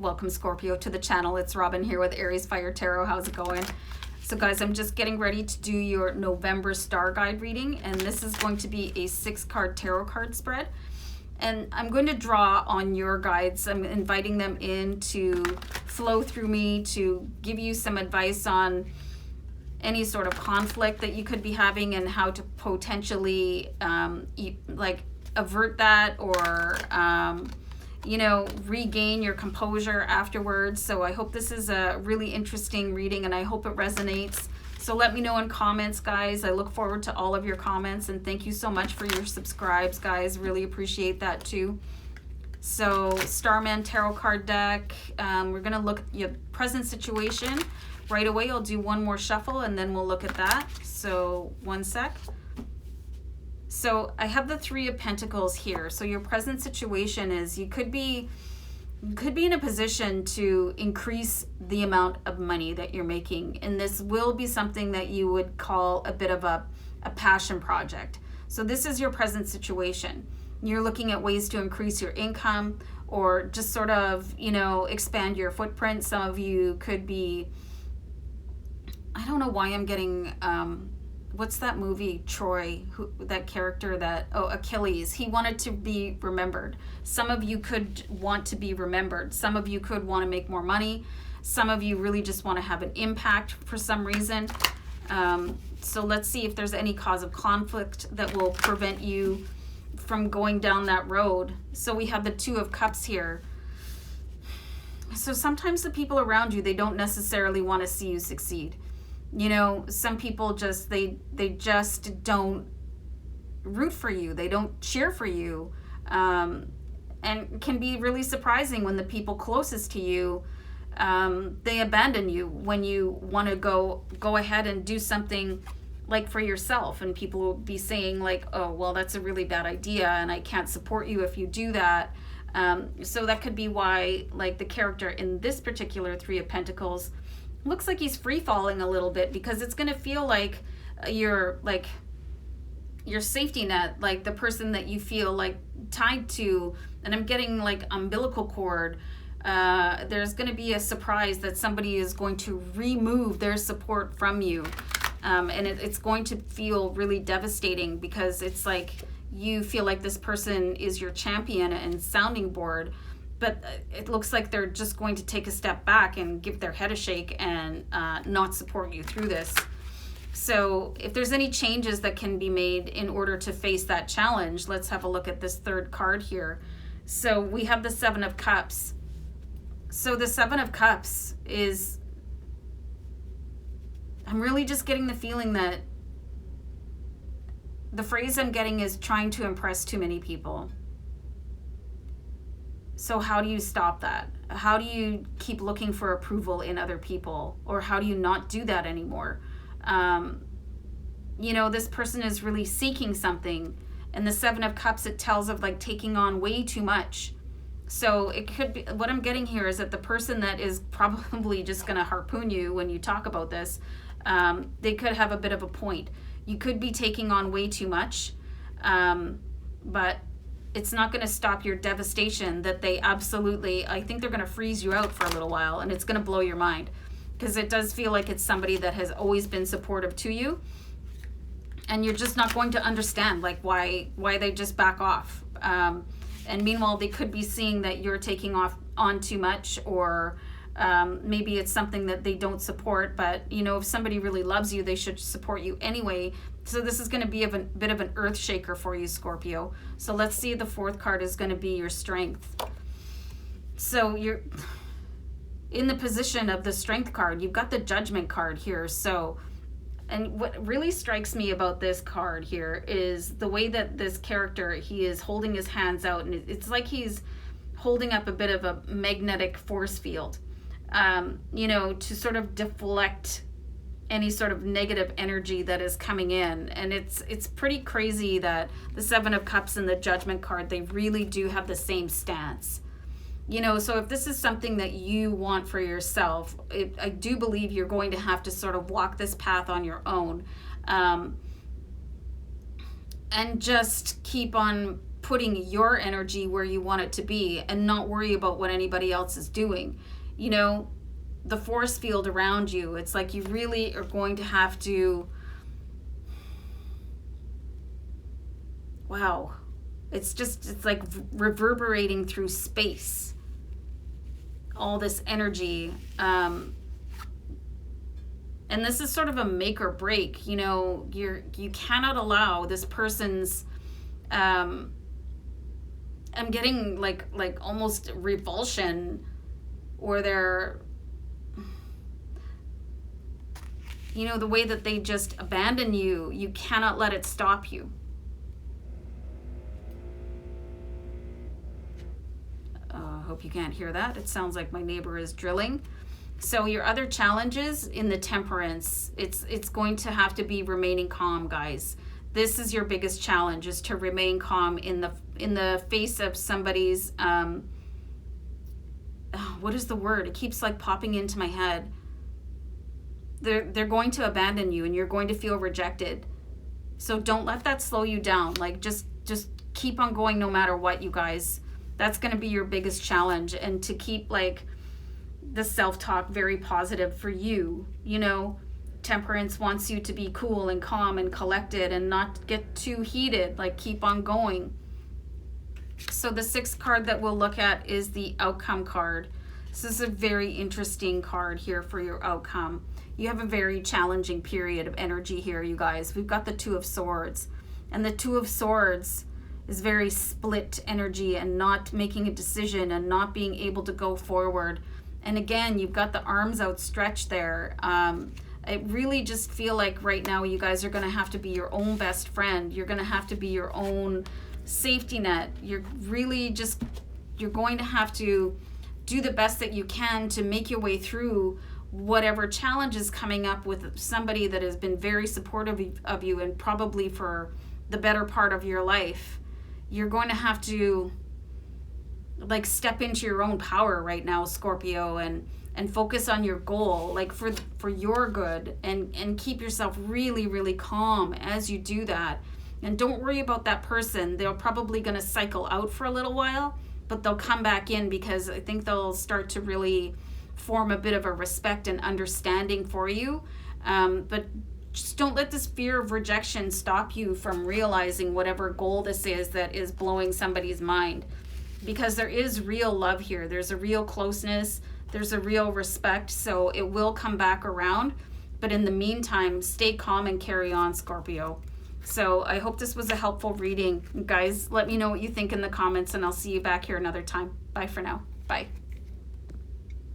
welcome Scorpio to the channel. It's Robin here with AriesFireTarot. How's it going? So guys, I'm just getting ready to do your November star guide reading, and this is going to be a 6-card tarot card spread. And I'm going to draw on your guides. I'm inviting them in to flow through me to give you some advice on any sort of conflict that you could be having and how to potentially avert that or regain your composure afterwards. So I hope this is a really interesting reading and I hope it resonates. So let me know in comments, guys. I look forward to all of your comments, and thank you so much for your subscribes, guys. Really appreciate that too. So Starman Tarot card deck, we're gonna look at your present situation. Right away, I'll do one more shuffle and then we'll look at that. So one sec. So I have the 3 of Pentacles here. So your present situation is you could be in a position to increase the amount of money that you're making. And this will be something that you would call a bit of a passion project. So this is your present situation. You're looking at ways to increase your income or just sort of, expand your footprint. Some of you could be, I don't know why I'm getting, what's that movie, Troy, that character Achilles, he wanted to be remembered. Some of you could want to be remembered. Some of you could want to make more money. Some of you really just want to have an impact for some reason. So let's see if there's any cause of conflict that will prevent you from going down that road. So we have the 2 of Cups here. So sometimes the people around you, they don't necessarily want to see you succeed. Some people just, they just don't root for you. They don't cheer for you. And can be really surprising when the people closest to you, they abandon you when you want to go ahead and do something like for yourself. And people will be saying like, oh, well, that's a really bad idea and I can't support you if you do that. So that could be why, like, the character in this particular 3 of Pentacles looks like he's free falling a little bit, because it's going to feel like your safety net, like the person that you feel like tied to. And I'm getting like umbilical cord. There's going to be a surprise that somebody is going to remove their support from you. And it's going to feel really devastating, because it's like you feel like this person is your champion and sounding board, but it looks like they're just going to take a step back and give their head a shake and not support you through this. So if there's any changes that can be made in order to face that challenge, let's have a look at this 3rd card here. So we have the 7 of Cups. So the 7 of Cups is, I'm really just getting the feeling that the phrase I'm getting is trying to impress too many people. So how do you stop that? How do you keep looking for approval in other people? Or how do you not do that anymore? This person is really seeking something. And the 7 of Cups, it tells of like taking on way too much. So it could be, what I'm getting here is that the person that is probably just going to harpoon you when you talk about this, they could have a bit of a point. You could be taking on way too much, but it's not going to stop your devastation that they absolutely, I think they're going to freeze you out for a little while, and it's going to blow your mind, because it does feel like it's somebody that has always been supportive to you, and you're just not going to understand like why they just back off. And meanwhile, they could be seeing that you're taking on too much, or maybe it's something that they don't support, but if somebody really loves you, they should support you anyway. So this is going to be a bit of an earth shaker for you, Scorpio. So let's see, the 4th card is going to be your strength. So you're in the position of the strength card. You've got the Judgment card here. So, and what really strikes me about this card here is the way that this character, he is holding his hands out, and it's like he's holding up a bit of a magnetic force field, to sort of deflect any sort of negative energy that is coming in. And it's pretty crazy that the 7 of Cups and the Judgment card, they really do have the same stance. So if this is something that you want for yourself, I do believe you're going to have to sort of walk this path on your own, and just keep on putting your energy where you want it to be and not worry about what anybody else is doing. You know, the force field around you, it's like you really are going to have to, wow, it's like reverberating through space, all this energy. And this is sort of a make or break. You know, you cannot allow this person's, I'm getting like almost revulsion, or their, you know, the way that they just abandon you. You cannot let it stop you. Hope you can't hear that. It sounds like my neighbor is drilling. So your other challenges in the temperance, it's going to have to be remaining calm, guys. This is your biggest challenge, is to remain calm in the face of somebody's, what is the word? It keeps like popping into my head. They're going to abandon you and you're going to feel rejected. So don't let that slow you down. Like just keep on going no matter what, you guys. That's going to be your biggest challenge, and to keep like the self-talk very positive for you. You know, temperance wants you to be cool and calm and collected and not get too heated. Like, keep on going. So the sixth card that we'll look at is the outcome card. This is a very interesting card here for your outcome. You have a very challenging period of energy here, you guys. We've got the Two of Swords, and the Two of Swords is very split energy and not making a decision and not being able to go forward. And again, you've got the arms outstretched there. I really just feel like right now you guys are going to have to be your own best friend. You're going to have to be your own safety net. You're going to have to do the best that you can to make your way through whatever challenge is coming up with somebody that has been very supportive of you and probably for the better part of your life. You're going to have to like step into your own power right now, Scorpio, and focus on your goal, like for your good, and keep yourself really, really calm as you do that. And don't worry about that person. They're probably going to cycle out for a little while, but they'll come back in, because I think they'll start to really form a bit of a respect and understanding for you. But just don't let this fear of rejection stop you from realizing whatever goal this is that is blowing somebody's mind, because there is real love here. There's a real closeness. There's a real respect. So it will come back around. But in the meantime, stay calm and carry on, Scorpio. So I hope this was a helpful reading. Guys, let me know what you think in the comments, and I'll see you back here another time. Bye for now. Bye.